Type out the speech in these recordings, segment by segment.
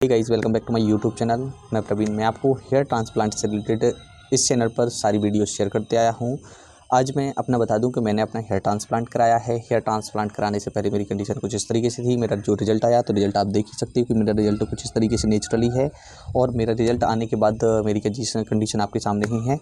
Hey guys, welcome back to my YouTube channel. मैं प्रवीण। मैं आपको हेयर ट्रांसप्लांट से रिलेटेड इस चैनल पर सारी वीडियो शेयर करते आया हूं। आज मैं अपना बता दूं कि मैंने अपना हेयर ट्रांसप्लांट कराया है। हेयर ट्रांसप्लांट कराने से पहले मेरी कंडीशन कुछ इस तरीके से थी। मेरा जो रिजल्ट आया तो रिजल्ट आप देख ही सकते हो कि मेरा रिजल्ट कुछ इस तरीके से नेचुरली है। और मेरा रिजल्ट आने के बाद मेरी कंडीशन आपके सामने ही है।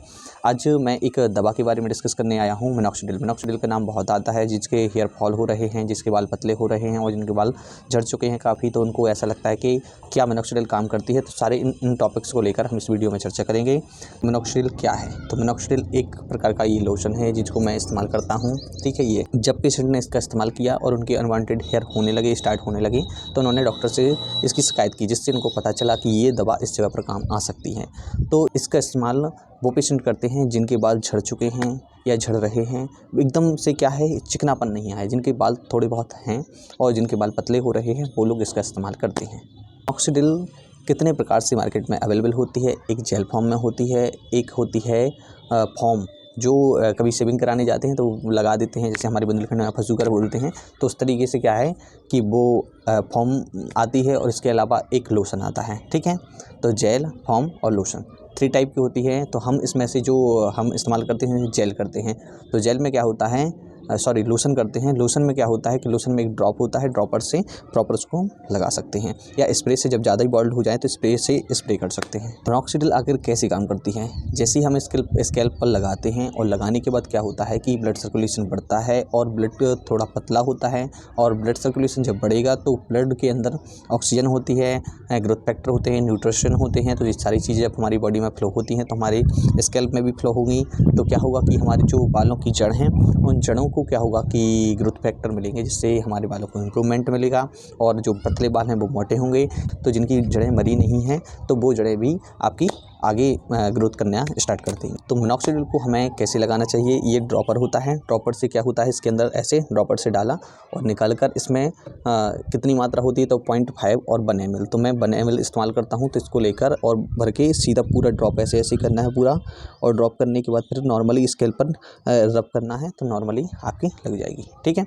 आज मैं एक दवा के बारे में डिस्कस करने आया हूँ, मिनॉक्सिडिल। मिनॉक्सिडिल का नाम बहुत आता है। जिसके हेयर फॉल हो रहे हैं, जिसके बाल पतले हो रहे हैं और जिनके बाल झड़ चुके हैं काफ़ी, तो उनको ऐसा लगता है कि क्या मिनॉक्सिडिल काम करती है। तो सारे इन टॉपिक्स को लेकर हम इस वीडियो में चर्चा करेंगे। मिनॉक्सिडिल क्या है? तो मिनॉक्सिडिल एक प्रकार का ये लोशन है जिसको मैं इस्तेमाल करता हूँ। ठीक है, ये जब पेशेंट ने इसका इस्तेमाल किया और उनके अनवांटेड हेयर स्टार्ट होने लगे तो उन्होंने डॉक्टर से इसकी शिकायत की, जिससे उनको पता चला कि ये दवा इस जगह पर काम आ सकती है। तो इसका इस्तेमाल वो पेशेंट करते हैं जिनके बाल झड़ चुके हैं या झड़ रहे हैं, एकदम से क्या है चिकनापन नहीं आया, जिनके बाल थोड़े बहुत हैं और जिनके बाल पतले हो रहे हैं, वो लोग इसका इस्तेमाल करते हैं। मिनॉक्सिडिल कितने प्रकार से मार्केट में अवेलेबल होती है? एक जेल फॉर्म में होती है, एक होती है फॉर्म, जो कभी शेविंग कराने जाते हैं तो लगा देते हैं, जैसे हमारे बुंदेलखंड में फसूकर बोलते हैं। तो उस तरीके से क्या है कि वो फॉर्म आती है और इसके अलावा एक लोशन आता है। ठीक है, तो जेल, फॉर्म और लोशन 3 टाइप की होती है। तो हम इसमें से जो हम इस्तेमाल करते हैं जेल करते हैं। तो जेल में क्या होता है, लोशन करते हैं। लोशन में क्या होता है कि लोशन में एक ड्रॉप होता है, ड्रॉपर से प्रॉपर उसको लगा सकते हैं, या स्प्रे से जब ज़्यादा ही बॉल्ड हो जाए तो स्प्रे से स्प्रे कर सकते हैं। मिनॉक्सिडिल आखिर कैसे काम करती है? जैसे ही हम स्कैल्प पर लगाते हैं और लगाने के बाद क्या होता है कि ब्लड सर्कुलेशन बढ़ता है और ब्लड थोड़ा पतला होता है। और ब्लड सर्कुलेशन जब बढ़ेगा तो ब्लड के अंदर ऑक्सीजन होती है, ग्रोथ फैक्टर होते हैं, न्यूट्रिशन होते हैं। तो ये सारी चीज़ें जब हमारी बॉडी में फ्लो होती हैं तो हमारे स्कैल्प में भी फ्लो होंगी। तो क्या होगा कि हमारे जो बालों की जड़ हैं, उन जड़ों को क्या होगा कि ग्रोथ फैक्टर मिलेंगे, जिससे हमारे बालों को इम्प्रूवमेंट मिलेगा। और जो पतले बाल हैं वो मोटे होंगे। तो जिनकी जड़ें मरी नहीं हैं तो वो जड़ें भी आपकी आगे ग्रोथ करना स्टार्ट करती हैं। तो मिनॉक्सिडिल को हमें कैसे लगाना चाहिए? ये ड्रॉपर होता है। ड्रॉपर से क्या होता है, इसके अंदर ऐसे ड्रॉपर से डाला और निकाल कर इसमें कितनी मात्रा होती है तो 0.5 और 1 ml। तो मैं 1 ml इस्तेमाल करता हूँ। तो इसको लेकर और भर के सीधा पूरा ड्रॉप ऐसे ऐसे करना है पूरा, और ड्रॉप करने के बाद फिर नॉर्मली स्केल पर रब करना है तो नॉर्मली आपकी लग जाएगी। ठीक है,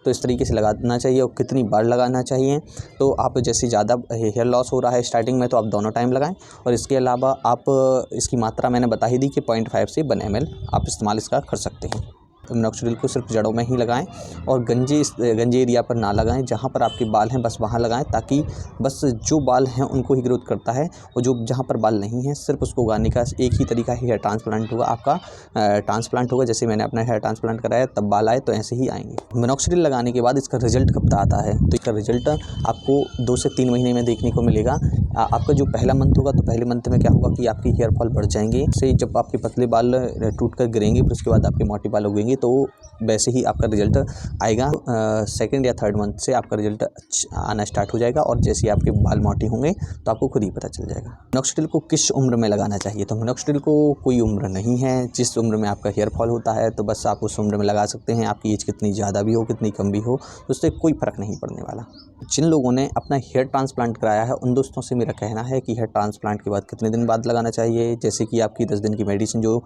तो इस तरीके से लगाना चाहिए। और कितनी बार लगाना चाहिए? तो आप जैसे ज़्यादा हेयर लॉस हो रहा है स्टार्टिंग में तो आप दोनों टाइम लगाएं। और इसके अलावा आप इसकी मात्रा मैंने बता ही दी कि 0.5 से 1 ml आप इस्तेमाल इसका कर सकते हैं। तो मिनॉक्सिडिल को सिर्फ जड़ों में ही लगाएं और गंजे एरिया पर ना लगाएं। जहाँ पर आपके बाल हैं बस वहाँ लगाएं, ताकि बस जो बाल हैं उनको ही ग्रोथ करता है। और जो जहाँ पर बाल नहीं हैं सिर्फ उसको उगाने का एक ही तरीका है, हेयर ट्रांसप्लांट होगा आपका। ट्रांसप्लांट होगा, जैसे मैंने अपना हेयर ट्रांसप्लांट कराया तब बाल आए, तो ऐसे ही आएंगे। मिनॉक्सिडिल लगाने के बाद इसका रिजल्ट कब आता है? तो इसका रिजल्ट आपको 2 से 3 महीने में देखने को मिलेगा। आपका जो पहला मंथ होगा तो पहले मंथ में क्या होगा कि आपकी हेयर फॉल बढ़ जाएंगे। से जब आपके पतले बाल टूट कर गिरेंगे फिर उसके बाद आपके मोटे बाल उगेंगे, तो वैसे ही आपका रिजल्ट आएगा। सेकंड या थर्ड मंथ से आपका रिजल्ट आना स्टार्ट हो जाएगा। और जैसे ही आपके बाल मोटे होंगे तो आपको खुद ही पता चल जाएगा। मिनॉक्सिडिल को किस उम्र में लगाना चाहिए? तो मिनॉक्सिडिल को कोई उम्र नहीं है। जिस उम्र में आपका हेयर फॉल होता है तो बस आप उस उम्र में लगा सकते हैं। आपकी एज कितनी ज़्यादा भी हो कितनी कम भी हो तो उससे कोई फ़र्क नहीं पड़ने वाला। जिन लोगों ने अपना हेयर ट्रांसप्लांट कराया है उन दोस्तों से मेरा कहना है कि हेयर ट्रांसप्लांट के बाद कितने दिन बाद लगाना चाहिए। जैसे कि आपकी 10 दिन की मेडिसिन जो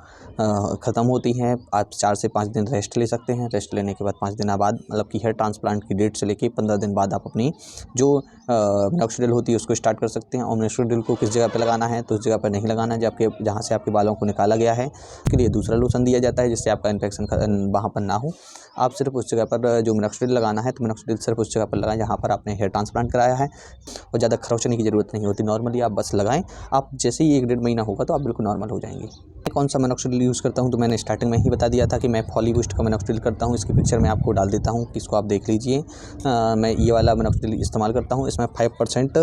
ख़त्म होती है, आप 4 से 5 दिन रेस्ट ले सकते हैं। रेस्ट लेने के बाद 5 दिन बाद, मतलब कि हेयर ट्रांसप्लांट की डेट से लेके 15 दिन बाद आप अपनी जो मिनॉक्सिडिल होती है उसको स्टार्ट कर सकते हैं। और मिनॉक्सिडिल को किस जगह पे लगाना है? तो उस जगह पर नहीं लगाना है जहाँ से आपके बालों को निकाला गया है। उसके लिए दूसरा लोशन दिया जाता है जिससे आपका इन्फेक्शन वहाँ पर ना हो। आप सिर्फ उस जगह पर जो मिनॉक्सिडिल लगाना है तो मिनॉक्सिडिल सिर्फ उस जगह पर लगाएं जहाँ पर आपने हेयर ट्रांसप्लांट कराया है। और ज़्यादा खरोंचने की ज़रूरत नहीं होती, नॉर्मली आप बस लगाएं। आप जैसे ही 1-1.5 महीना होगा तो आप बिल्कुल नॉर्मल हो जाएंगे। मैं कौन सा मिनॉक्सिडिल यूज़ करता हूँ? तो मैंने स्टार्टिंग में ही बता दिया था कि मैं फॉलीबूस्ट का मिनॉक्सिडिल करता हूँ। इसकी पिक्चर मैं आपको डाल देता हूँ, इसको आप देख लीजिए। मैं ये वाला मिनॉक्सिडिल इस्तेमाल करता हूँ। इसमें 5%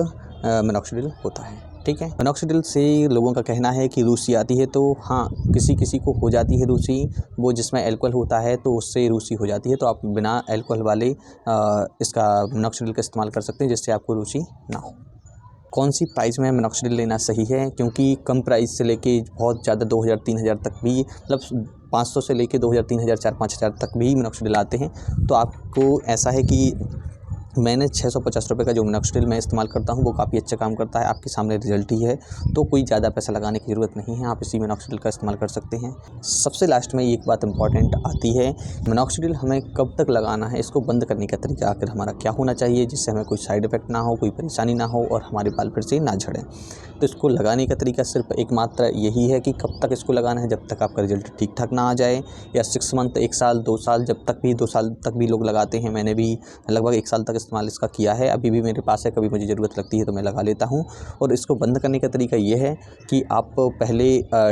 मिनॉक्सिडिल होता है। ठीक है, मिनॉक्सिडिल से लोगों का कहना है कि रूसी आती है। तो हाँ, किसी किसी को हो जाती है रूसी, वो जिसमें अल्कोहल होता है तो उससे रूसी हो जाती है। तो आप बिना अल्कोहल वाले इसका मिनॉक्सिडिल का इस्तेमाल कर सकते हैं, जिससे आपको रूसी ना हो। कौन सी प्राइस में मिनॉक्सिडिल लेना सही है? क्योंकि कम प्राइस से लेके बहुत ज़्यादा 2000-3000 तक भी, मतलब 500 से लेके 2000-3000 4-5 हज़ार तक भी मिनॉक्सिडिल आते हैं। तो आपको ऐसा है कि मैंने 650 रुपये का जो मिनॉक्सिडिल मैं इस्तेमाल करता हूँ वो काफ़ी अच्छा काम करता है। आपके सामने रिजल्ट ही है, तो कोई ज़्यादा पैसा लगाने की ज़रूरत नहीं है, आप इसी मिनॉक्सिडिल का इस्तेमाल कर सकते हैं। सबसे लास्ट में एक बात इम्पॉर्टेंट आती है, मिनॉक्सिडिल हमें कब तक लगाना है, इसको बंद करने का तरीका आखिर हमारा क्या होना चाहिए जिससे हमें कोई साइड इफ़ेक्ट ना हो, कोई परेशानी ना हो और हमारे बाल फिर से ना झड़ें। तो इसको लगाने का तरीका सिर्फ एकमात्र यही है कि कब तक इसको लगाना है, जब तक आपका रिजल्ट ठीक ठाक ना आ जाए, या 6 मंथ, 1 साल, 2 साल, जब तक भी 2 साल तक भी लोग लगाते हैं। मैंने भी लगभग 1 साल तक इस्तेमाल इसका किया है, अभी भी मेरे पास है, कभी मुझे ज़रूरत लगती है तो मैं लगा लेता हूँ। और इसको बंद करने का तरीका ये है कि आप पहले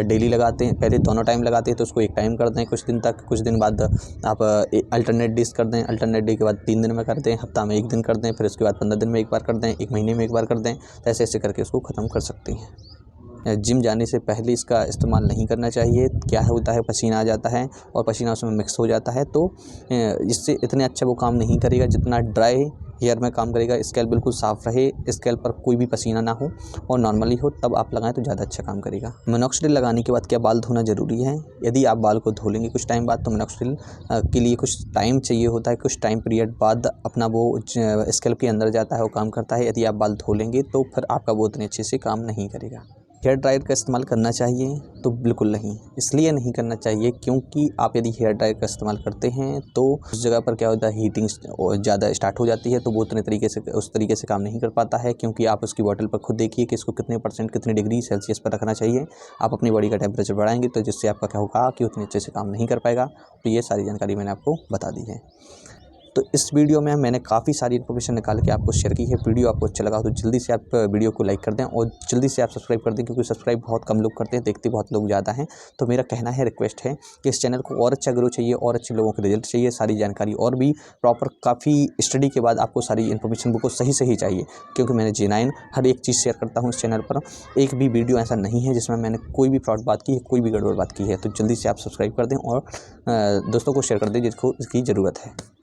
डेली लगाते हैं, पहले दोनों टाइम लगाते हैं तो उसको एक टाइम कर दें कुछ दिन तक, कुछ दिन बाद आप अल्टरनेट डेज़ कर दें, अल्टरनेट डे के बाद 3 दिन में कर दें, हफ्ता में 1 दिन कर दें, फिर उसके बाद 15 दिन में 1 बार कर दें, 1 महीने में 1 बार कर दें। तो ऐसे-ऐसे करके उसको ख़त्म कर सकते हैं। जिम जाने से पहले इसका इस्तेमाल नहीं करना चाहिए। क्या होता है, पसीना आ जाता है और पसीना उसमें मिक्स हो जाता है, तो इससे इतने अच्छा वो काम नहीं करेगा जितना ड्राई हेयर में काम करेगा। स्कैल्प बिल्कुल साफ़ रहे, स्कैल्प पर कोई भी पसीना ना हो और नॉर्मली हो, तब आप लगाएं तो ज़्यादा अच्छा काम करेगा। मिनॉक्सिडिल लगाने के बाद क्या बाल धोना ज़रूरी है? यदि आप बाल को धो लेंगे कुछ टाइम बाद तो मिनॉक्सिडिल के लिए कुछ टाइम चाहिए होता है, कुछ टाइम पीरियड बाद अपना वो स्कैल्प के अंदर जाता है, वो काम करता है। यदि आप बाल धो लेंगे तो फिर आपका वो उतने अच्छे से काम नहीं करेगा। हेयर ड्रायर का इस्तेमाल करना चाहिए? तो बिल्कुल नहीं। इसलिए नहीं करना चाहिए क्योंकि आप यदि हेयर ड्रायर का इस्तेमाल करते हैं तो उस जगह पर क्या होता है, हीटिंग ज़्यादा स्टार्ट हो जाती है, तो वो उतने तरीके से उस तरीके से काम नहीं कर पाता है। क्योंकि आप उसकी बॉटल पर खुद देखिए कि इसको कितने % कितने डिग्री सेल्सियस पर रखना चाहिए। आप अपनी बॉडी का टेम्परेचर बढ़ाएंगे तो जिससे आपका क्या होगा कि उतने अच्छे से काम नहीं कर पाएगा। तो ये सारी जानकारी मैंने आपको बता दी है। तो इस वीडियो में मैंने काफ़ी सारी इन्फॉर्मेशन निकाल के आपको शेयर की है। वीडियो आपको अच्छा लगा तो जल्दी से आप वीडियो को लाइक कर दें और जल्दी से आप सब्सक्राइब कर दें, क्योंकि सब्सक्राइब बहुत कम लोग करते हैं, देखते बहुत लोग ज़्यादा हैं। तो मेरा कहना है, रिक्वेस्ट है कि इस चैनल को और अच्छा ग्रो चाहिए और अच्छे लोगों के रिजल्ट चाहिए, सारी जानकारी और भी प्रॉपर काफ़ी स्टडी के बाद आपको सारी इन्फॉर्मेशन को सही चाहिए। क्योंकि मैंने J9 हर एक चीज़ शेयर करता हूँ इस चैनल पर। एक भी वीडियो ऐसा नहीं है जिसमें मैंने कोई भी फ्रॉड बात की है, कोई भी गड़बड़ बात की है। तो जल्दी से आप सब्सक्राइब कर दें और दोस्तों को शेयर कर दें जिसको इसकी ज़रूरत है।